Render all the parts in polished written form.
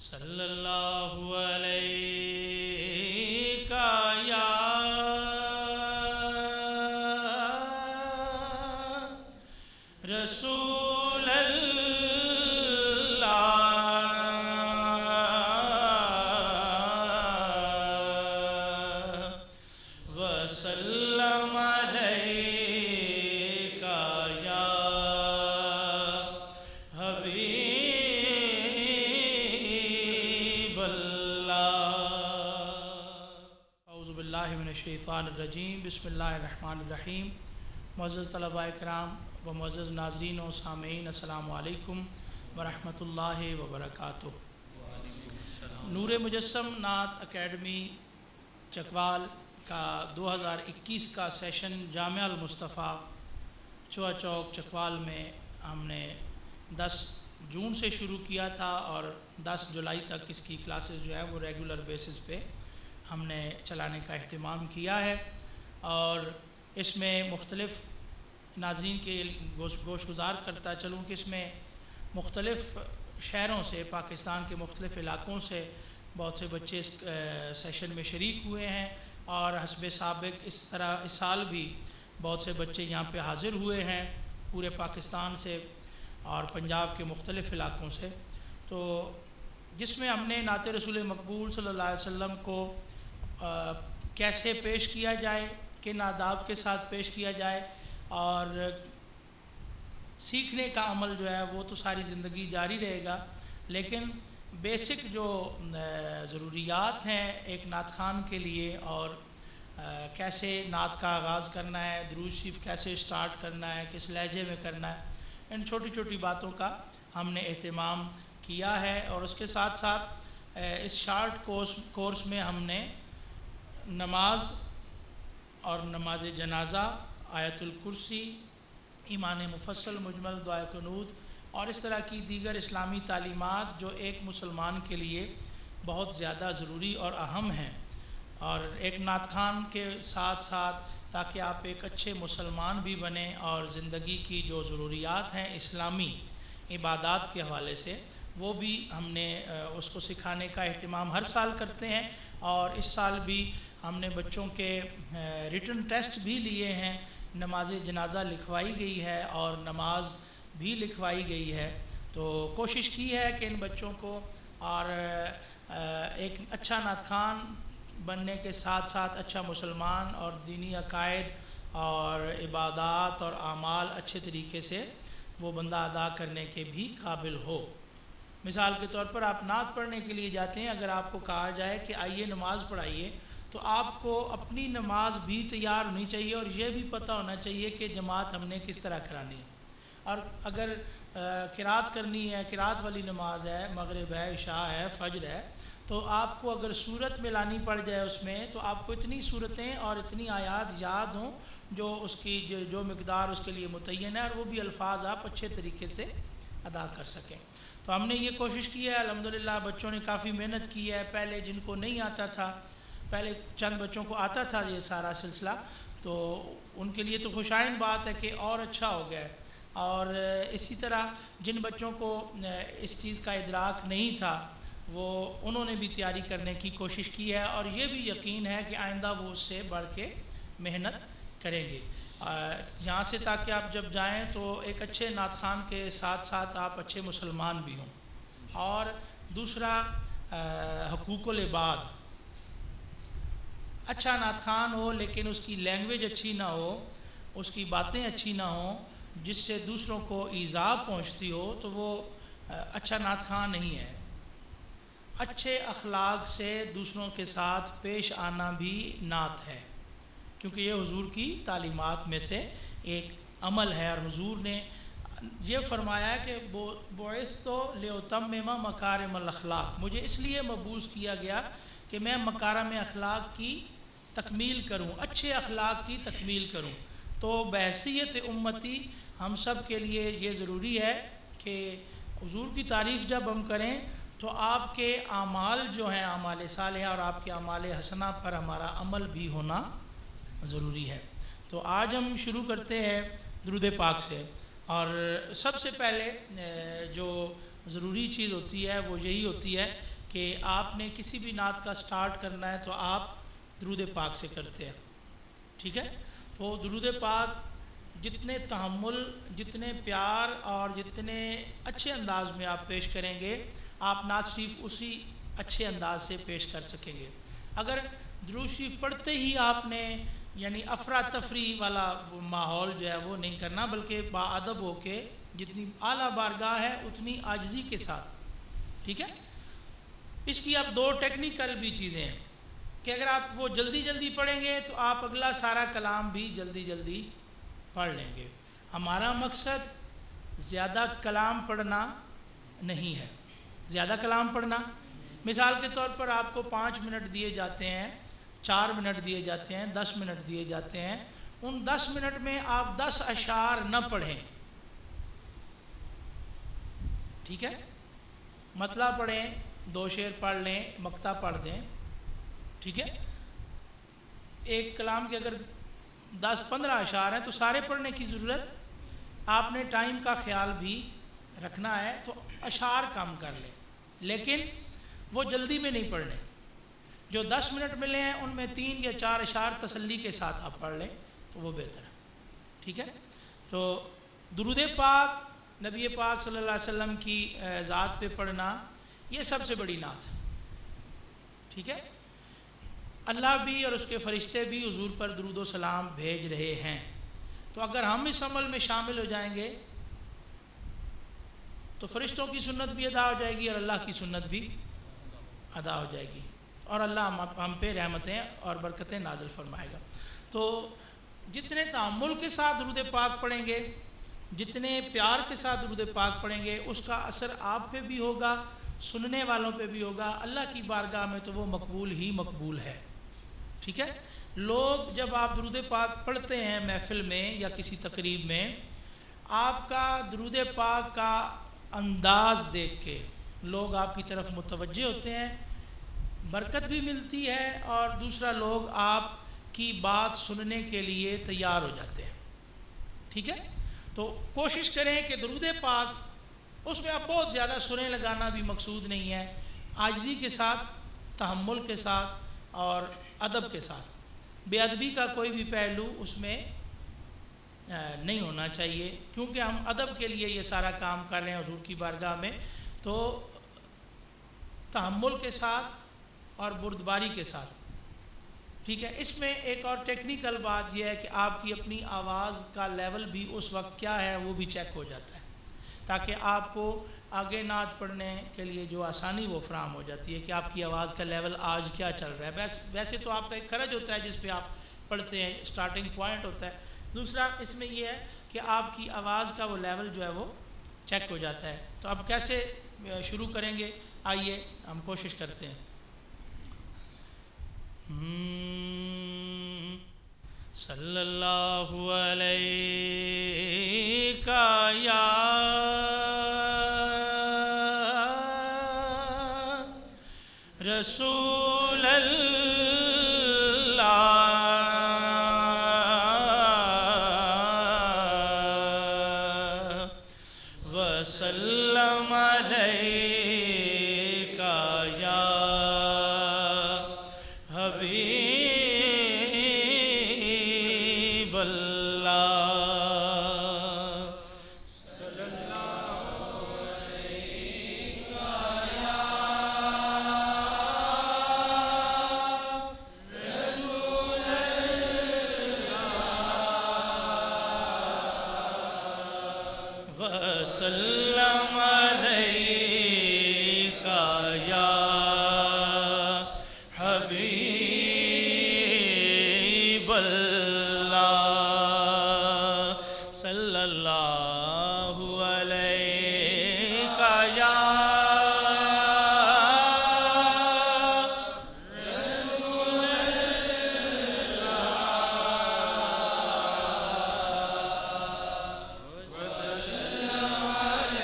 صلی اللہ علیہ یا رسول اللہ وسلم علیک یا حبیب اللہ۔ اعوذ باللہ من الشیطان الرجیم، بسم اللہ الرحمن الرحیم۔ معزز طلباء اکرام و معزز ناظرین و سامعین، السلام علیکم ورحمۃ اللہ وبرکاتہ۔ نور مجسم نعت اکیڈمی چکوال کا 2021 کا سیشن جامعہ المصطفیٰ چوہا چوک چکوال میں ہم نے 10 جون سے شروع کیا تھا اور 10 جولائی تک اس کی کلاسز جو ہے وہ ریگولر بیسس پہ ہم نے چلانے کا اہتمام کیا ہے، اور اس میں مختلف ناظرین کے گوش گزار کرتا چلوں کہ اس میں مختلف شہروں سے، پاکستان کے مختلف علاقوں سے بہت سے بچے اس سیشن میں شریک ہوئے ہیں، اور حسب سابق اس طرح اس سال بھی بہت سے بچے یہاں پہ حاضر ہوئے ہیں پورے پاکستان سے اور پنجاب کے مختلف علاقوں سے، تو جس میں ہم نے نعت رسول مقبول صلی اللہ علیہ وسلم کو کیسے پیش کیا جائے، کن آداب کے ساتھ پیش کیا جائے، اور سیکھنے کا عمل جو ہے وہ تو ساری زندگی جاری رہے گا، لیکن بیسک جو ضروریات ہیں ایک نعت خوان کے لیے، اور کیسے نعت کا آغاز کرنا ہے، درود شریف کیسے سٹارٹ کرنا ہے، کس لہجے میں کرنا ہے، ان چھوٹی چھوٹی باتوں کا ہم نے اہتمام کیا ہے۔ اور اس کے ساتھ ساتھ اس شارٹ کورس میں ہم نے نماز اور نماز جنازہ، آیت الکرسی، ایمان مفصل، مجمل، دعائے قنوت اور اس طرح کی دیگر اسلامی تعلیمات جو ایک مسلمان کے لیے بہت زیادہ ضروری اور اہم ہیں، اور ایک نعت خوان کے ساتھ ساتھ تاکہ آپ ایک اچھے مسلمان بھی بنیں اور زندگی کی جو ضروریات ہیں اسلامی عبادات کے حوالے سے وہ بھی ہم نے اس کو سکھانے کا اہتمام ہر سال کرتے ہیں، اور اس سال بھی ہم نے بچوں کے ریٹن ٹیسٹ بھی لیے ہیں، نماز جنازہ لکھوائی گئی ہے اور نماز بھی لکھوائی گئی ہے، تو کوشش کی ہے کہ ان بچوں کو اور ایک اچھا نعت خوان بننے کے ساتھ ساتھ اچھا مسلمان اور دینی عقائد اور عبادات اور اعمال اچھے طریقے سے وہ بندہ ادا کرنے کے بھی قابل ہو۔ مثال کے طور پر آپ نعت پڑھنے کے لیے جاتے ہیں، اگر آپ کو کہا جائے کہ آئیے نماز پڑھائیے، تو آپ کو اپنی نماز بھی تیار ہونی چاہیے اور یہ بھی پتہ ہونا چاہیے کہ جماعت ہم نے کس طرح کرانی ہے، اور اگر قرات کرنی ہے، قرات والی نماز ہے، مغرب ہے، عشاء ہے، فجر ہے، تو آپ کو اگر صورت ملانی پڑ جائے اس میں، تو آپ کو اتنی صورتیں اور اتنی آیات یاد ہوں جو اس کی جو مقدار اس کے لیے متعین ہے، اور وہ بھی الفاظ آپ اچھے طریقے سے ادا کر سکیں۔ تو ہم نے یہ کوشش کی ہے، الحمدللہ بچوں نے کافی محنت کی ہے۔ پہلے جن کو نہیں آتا تھا، پہلے چند بچوں کو آتا تھا یہ سارا سلسلہ، تو ان کے لیے تو خوشائن بات ہے کہ اور اچھا ہو گیا ہے، اور اسی طرح جن بچوں کو اس چیز کا ادراک نہیں تھا انہوں نے بھی تیاری کرنے کی کوشش کی ہے، اور یہ بھی یقین ہے کہ آئندہ وہ اس سے بڑھ کے محنت کریں گے یہاں سے، تاکہ آپ جب جائیں تو ایک اچھے نعت خوان کے ساتھ ساتھ آپ اچھے مسلمان بھی ہوں۔ اور دوسرا حقوق العباد، اچھا نعت خوان ہو لیکن اس کی لینگویج اچھی نہ ہو، اس کی باتیں اچھی نہ ہوں جس سے دوسروں کو ایذا پہنچتی ہو، تو وہ اچھا نعت خوان نہیں ہے۔ اچھے اخلاق سے دوسروں کے ساتھ پیش آنا بھی نعت ہے، کیونکہ یہ حضور کی تعلیمات میں سے ایک عمل ہے، اور حضور نے یہ فرمایا کہ بعثت لأتمم مکارم الاخلاق، مجھے اس لیے مبعوث کیا گیا کہ میں مکارم اخلاق کی تکمیل کروں، اچھے اخلاق کی تکمیل کروں۔ تو بحیثیت امتی ہم سب کے لیے یہ ضروری ہے کہ حضور کی تعریف جب ہم کریں تو آپ کے اعمال جو ہیں اعمال صالحہ اور آپ کے اعمال حسنہ پر ہمارا عمل بھی ہونا ضروری ہے۔ تو آج ہم شروع کرتے ہیں درود پاک سے، اور سب سے پہلے جو ضروری چیز ہوتی ہے وہ یہی ہوتی ہے کہ آپ نے کسی بھی نعت کا سٹارٹ کرنا ہے تو آپ درود پاک سے کرتے ہیں، ٹھیک ہے؟ تو درود پاک جتنے تحمل، جتنے پیار اور جتنے اچھے انداز میں آپ پیش کریں گے، آپ نعت شریف اسی اچھے انداز سے پیش کر سکیں گے۔ اگر درود شریف پڑھتے ہی آپ نے یعنی افراتفری والا ماحول جو ہے وہ نہیں کرنا، بلکہ باادب ہو کے جتنی اعلیٰ بارگاہ ہے اتنی عاجزی کے ساتھ، ٹھیک ہے؟ اس کی اب دو ٹیکنیکل بھی چیزیں ہیں کہ اگر آپ وہ جلدی جلدی پڑھیں گے تو آپ اگلا سارا کلام بھی جلدی جلدی پڑھ لیں گے۔ ہمارا مقصد زیادہ کلام پڑھنا نہیں ہے، زیادہ کلام پڑھنا مثال کے طور پر آپ کو 5 منٹ دیے جاتے ہیں، 4 منٹ دیے جاتے ہیں، 10 منٹ دیے جاتے ہیں، ان 10 منٹ میں آپ 10 اشعار نہ پڑھیں، ٹھیک ہے؟ مطلع پڑھیں، 2 شعر پڑھ لیں، مقطع پڑھ دیں، ٹھیک ہے؟ ایک کلام کے اگر 10-15 اشعار ہیں تو سارے پڑھنے کی ضرورت، آپ نے ٹائم کا خیال بھی رکھنا ہے تو اشعار کم کر لیں، لیکن وہ جلدی میں نہیں پڑھنے۔ جو 10 منٹ ملے ہیں ان میں 3 یا 4 اشعار تسلی کے ساتھ آپ پڑھ لیں تو وہ بہتر ہے، ٹھیک ہے؟ تو درود پاک نبی پاک صلی اللہ علیہ وسلم کی ذات پہ پڑھنا یہ سب سے بڑی نعت ہے، ٹھیک ہے؟ اللہ بھی اور اس کے فرشتے بھی حضور پر درود و سلام بھیج رہے ہیں، تو اگر ہم اس عمل میں شامل ہو جائیں گے تو فرشتوں کی سنت بھی ادا ہو جائے گی اور اللہ کی سنت بھی ادا ہو جائے گی، اور اللہ ہم پہ رحمتیں اور برکتیں نازل فرمائے گا۔ تو جتنے تحمل کے ساتھ درود پاک پڑھیں گے، جتنے پیار کے ساتھ درود پاک پڑھیں گے، اس کا اثر آپ پہ بھی ہوگا، سننے والوں پہ بھی ہوگا، اللہ کی بارگاہ میں تو وہ مقبول ہی مقبول ہے، ٹھیک ہے؟ لوگ جب آپ درود پاک پڑھتے ہیں محفل میں یا کسی تقریب میں، آپ کا درود پاک کا انداز دیکھ کے لوگ آپ کی طرف متوجہ ہوتے ہیں، برکت بھی ملتی ہے، اور دوسرا لوگ آپ کی بات سننے کے لیے تیار ہو جاتے ہیں، ٹھیک ہے؟ تو کوشش کریں کہ درود پاک اس میں آپ بہت زیادہ سریں لگانا بھی مقصود نہیں ہے، عاجزی کے ساتھ، تحمل کے ساتھ اور ادب کے ساتھ، بے ادبی کا کوئی بھی پہلو اس میں نہیں ہونا چاہیے، کیونکہ ہم ادب کے لیے یہ سارا کام کر رہے ہیں حضور کی بارگاہ میں، تو تحمل کے ساتھ اور بردباری کے ساتھ، ٹھیک ہے؟ اس میں ایک اور ٹیکنیکل بات یہ ہے کہ آپ کی اپنی آواز کا لیول بھی اس وقت کیا ہے وہ بھی چیک ہو جاتا ہے، تاکہ آپ کو آگے نعت پڑھنے کے لیے جو آسانی وہ فراہم ہو جاتی ہے کہ آپ کی آواز کا لیول آج کیا چل رہا ہے۔ ویسے تو آپ کا ایک خرج ہوتا ہے جس پہ آپ پڑھتے ہیں، سٹارٹنگ پوائنٹ ہوتا ہے، دوسرا اس میں یہ ہے کہ آپ کی آواز کا وہ لیول جو ہے وہ چیک ہو جاتا ہے۔ تو اب کیسے شروع کریں گے، آئیے ہم کوشش کرتے ہیں۔ صلی اللہ علیہ یا رسول اللہ وسلم علیک یا حبیب اللہ صلی اللہ علیک یا رسول اللہ وسلم علیک یا حبیب اللہ صلی اللہ علیک یا رسول اللہ وسلم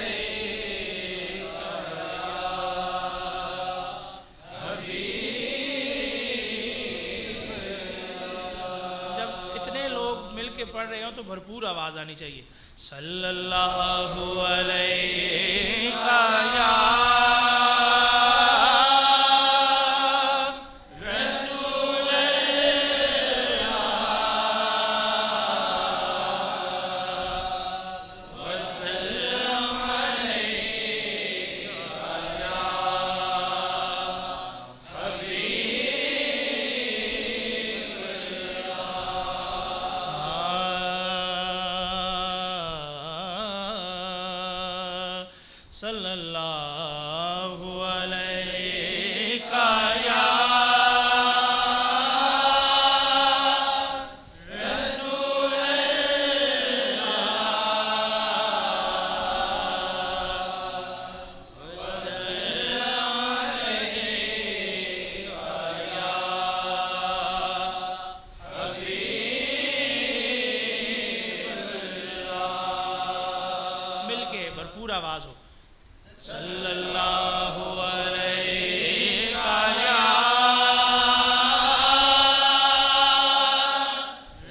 پڑھ رہے ہوں تو بھرپور آواز آنی چاہیے. صلی اللہ علیہ یا صلی اللہ علیہ یا رسول اللہ وسلم علیہ یا حبیب اللہ. مل کے بھرپور آواز ہو. صلی اللہ علیہ یا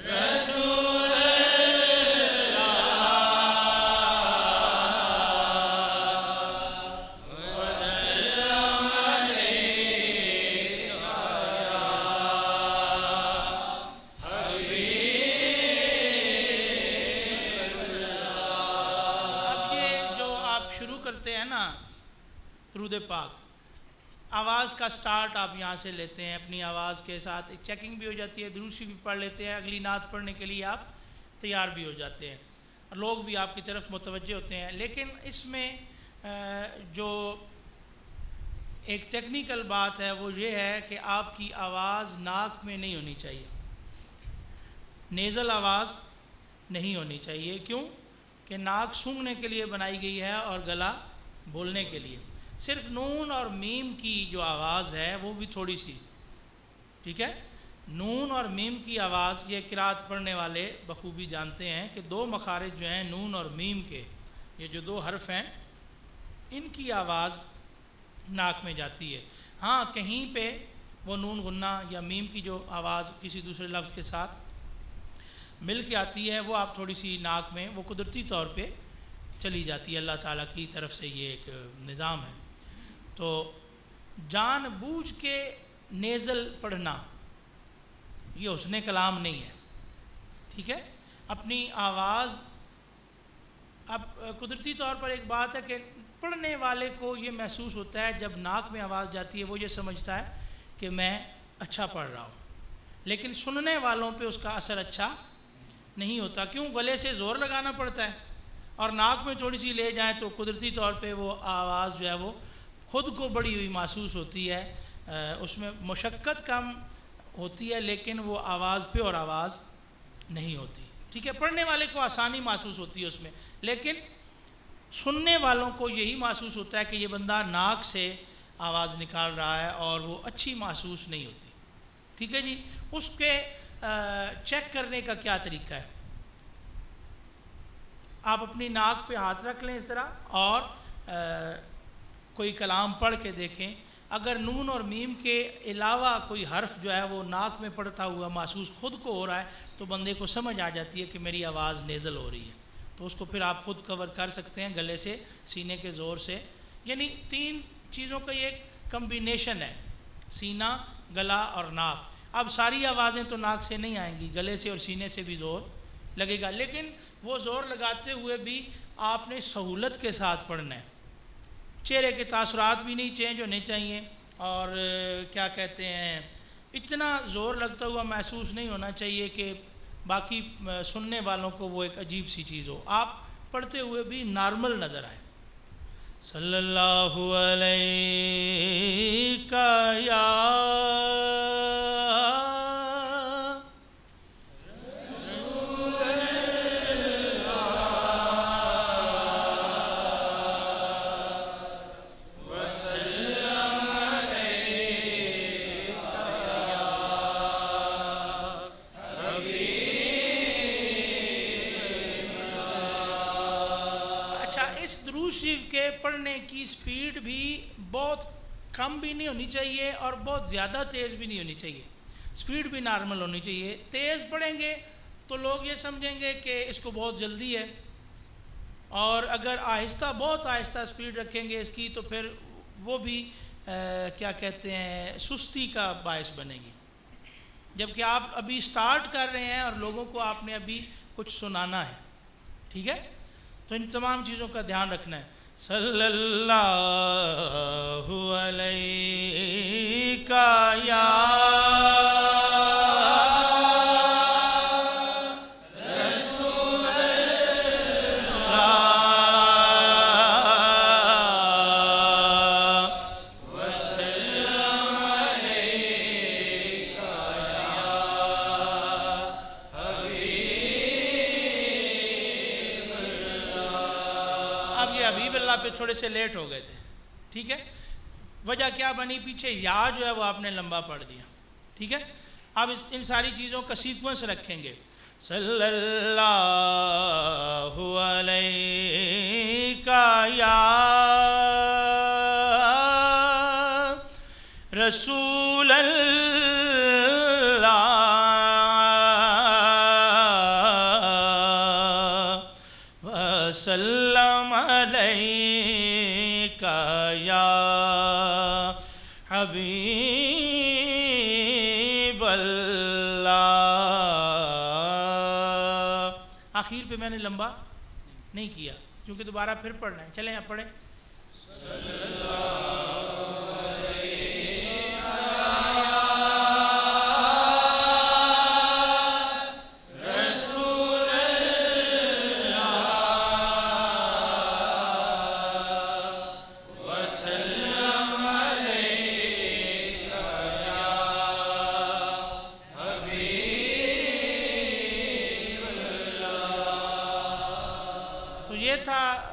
رسول اللہ وسلم علیہ یا حبیب اللہ. اب یہ جو آپ شروع کرتے ہیں نا درود پاک، آواز کا سٹارٹ آپ یہاں سے لیتے ہیں، اپنی آواز کے ساتھ ایک چیکنگ بھی ہو جاتی ہے، درود شریف بھی پڑھ لیتے ہیں، اگلی نعت پڑھنے کے لیے آپ تیار بھی ہو جاتے ہیں اور لوگ بھی آپ کی طرف متوجہ ہوتے ہیں. لیکن اس میں جو ایک ٹیکنیکل بات ہے وہ یہ ہے کہ آپ کی آواز ناک میں نہیں ہونی چاہیے، نیزل آواز نہیں ہونی چاہیے. کیوں کہ ناک سونگھنے کے لیے بنائی گئی ہے اور گلا بولنے کے لیے. صرف نون اور میم کی جو آواز ہے وہ بھی تھوڑی سی، ٹھیک ہے. نون اور میم کی آواز یہ قرات پڑھنے والے بخوبی جانتے ہیں کہ دو مخارج جو ہیں نون اور میم کے، یہ جو دو حرف ہیں ان کی آواز ناک میں جاتی ہے. ہاں کہیں پہ وہ نون غنہ یا میم کی جو آواز کسی دوسرے لفظ کے ساتھ مل کے آتی ہے وہ آپ تھوڑی سی ناک میں وہ قدرتی طور پہ چلی جاتی ہے. اللہ تعالیٰ کی طرف سے یہ ایک نظام ہے. تو جان بوجھ کے نیزل پڑھنا یہ حسن کلام نہیں ہے، ٹھیک ہے. اپنی آواز اب قدرتی طور پر ایک بات ہے کہ پڑھنے والے کو یہ محسوس ہوتا ہے جب ناک میں آواز جاتی ہے وہ یہ سمجھتا ہے کہ میں اچھا پڑھ رہا ہوں، لیکن سننے والوں پہ اس کا اثر اچھا نہیں ہوتا. کیوں؟ گلے سے زور لگانا پڑتا ہے اور ناک میں تھوڑی سی لے جائیں تو قدرتی طور پہ وہ آواز جو ہے وہ خود کو بڑی ہوئی محسوس ہوتی ہے. اس میں مشقت کم ہوتی ہے لیکن وہ آواز پیور آواز نہیں ہوتی، ٹھیک ہے. پڑھنے والے کو آسانی محسوس ہوتی ہے اس میں، لیکن سننے والوں کو یہی محسوس ہوتا ہے کہ یہ بندہ ناک سے آواز نکال رہا ہے اور وہ اچھی محسوس نہیں ہوتی، ٹھیک ہے جی. اس کے چیک کرنے کا کیا طریقہ ہے؟ آپ اپنی ناک پہ ہاتھ رکھ لیں اس طرح اور کوئی کلام پڑھ کے دیکھیں. اگر نون اور میم کے علاوہ کوئی حرف جو ہے وہ ناک میں پڑتا ہوا محسوس خود کو ہو رہا ہے تو بندے کو سمجھ آ جاتی ہے کہ میری آواز نیزل ہو رہی ہے. تو اس کو پھر آپ خود کور کر سکتے ہیں گلے سے، سینے کے زور سے. یعنی تین چیزوں کا یہ ایک کمبینیشن ہے، سینہ، گلا اور ناک. اب ساری آوازیں تو ناک سے نہیں آئیں گی، گلے سے اور سینے سے بھی زور لگے گا، لیکن وہ زور لگاتے ہوئے بھی آپ نے سہولت کے ساتھ پڑھنا ہے. چہرے کے تاثرات بھی نہیں چینج ہونے چاہیے اور کیا کہتے ہیں اتنا زور لگتا ہوا محسوس نہیں ہونا چاہیے کہ باقی سننے والوں کو وہ ایک عجیب سی چیز ہو. آپ پڑھتے ہوئے بھی نارمل نظر آئے. صلی اللہ علیہ یا کے پڑھنے کی سپیڈ بھی بہت کم بھی نہیں ہونی چاہیے اور بہت زیادہ تیز بھی نہیں ہونی چاہیے. سپیڈ بھی نارمل ہونی چاہیے. تیز پڑھیں گے تو لوگ یہ سمجھیں گے کہ اس کو بہت جلدی ہے، اور اگر آہستہ بہت آہستہ سپیڈ رکھیں گے اس کی تو پھر وہ بھی کیا کہتے ہیں سستی کا باعث بنے گی، جبکہ آپ ابھی سٹارٹ کر رہے ہیں اور لوگوں کو آپ نے ابھی کچھ سنانا ہے، ٹھیک ہے؟ تو ان تمام چیزوں کا دھیان رکھنا ہے۔ صلی اللہ علیہ یا پہ تھوڑے سے لیٹ ہو گئے تھے، ٹھیک ہے؟ وجہ کیا بنی؟ پیچھے یا جو ہے وہ آپ نے لمبا پڑھ دیا، ٹھیک ہے؟ اب ان ساری چیزوں کا سیکوینس رکھیں گے۔ صلی اللہ علیہ یا رسول اللہ وسلم علیک یا حبیب اللہ۔ آخر پہ میں نے لمبا نہیں کیا کیونکہ دوبارہ پھر پڑھنا ہے، چلیں آپ پڑھیں۔ صلی اللہ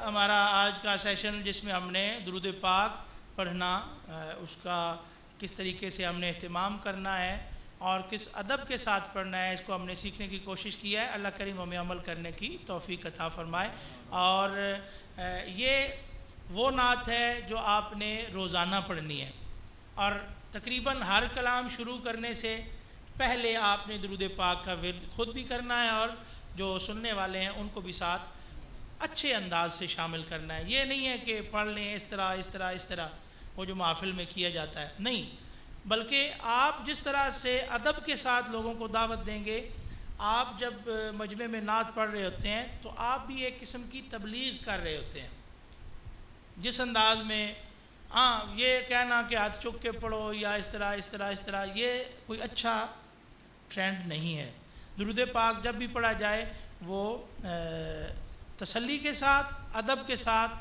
ہمارا آج کا سیشن، جس میں ہم نے درود پاک پڑھنا، اس کا کس طریقے سے ہم نے اہتمام کرنا ہے اور کس ادب کے ساتھ پڑھنا ہے، اس کو ہم نے سیکھنے کی کوشش کی ہے۔ اللہ کریم ہمیں عمل کرنے کی توفیق عطا فرمائے۔ اور یہ وہ نعت ہے جو آپ نے روزانہ پڑھنی ہے، اور تقریباً ہر کلام شروع کرنے سے پہلے آپ نے درود پاک کا ورد خود بھی کرنا ہے، اور جو سننے والے ہیں ان کو بھی ساتھ اچھے انداز سے شامل کرنا ہے۔ یہ نہیں ہے کہ پڑھ لیں اس طرح اس طرح اس طرح وہ جو محفل میں کیا جاتا ہے، نہیں، بلکہ آپ جس طرح سے ادب کے ساتھ لوگوں کو دعوت دیں گے۔ آپ جب مجمع میں نعت پڑھ رہے ہوتے ہیں تو آپ بھی ایک قسم کی تبلیغ کر رہے ہوتے ہیں، جس انداز میں یہ کہنا کہ ہاتھ چک کے پڑھو یا اس طرح اس طرح اس طرح، یہ کوئی اچھا ٹرینڈ نہیں ہے۔ درود پاک جب بھی پڑھا جائے وہ تسلی کے ساتھ، ادب کے ساتھ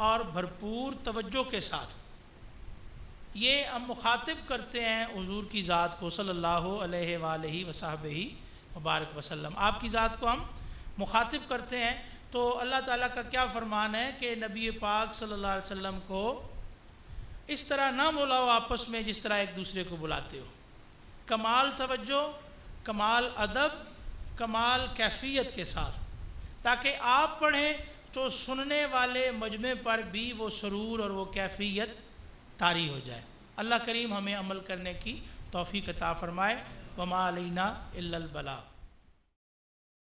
اور بھرپور توجہ کے ساتھ۔ یہ ہم مخاطب کرتے ہیں حضور کی ذات کو صلی اللہ علیہ وآلہ وصحبہ وبارک وسلم، آپ کی ذات کو ہم مخاطب کرتے ہیں۔ تو اللہ تعالیٰ کا کیا فرمان ہے کہ نبی پاک صلی اللہ علیہ وسلم کو اس طرح نہ بلاؤ آپس میں جس طرح ایک دوسرے کو بلاتے ہو۔ کمال توجہ، کمال ادب، کمال کیفیت کے ساتھ، تاکہ آپ پڑھیں تو سننے والے مجمع پر بھی وہ سرور اور وہ کیفیت طاری ہو جائے۔ اللہ کریم ہمیں عمل کرنے کی توفیق عطا فرمائے۔ وما علینا الا البلاغ۔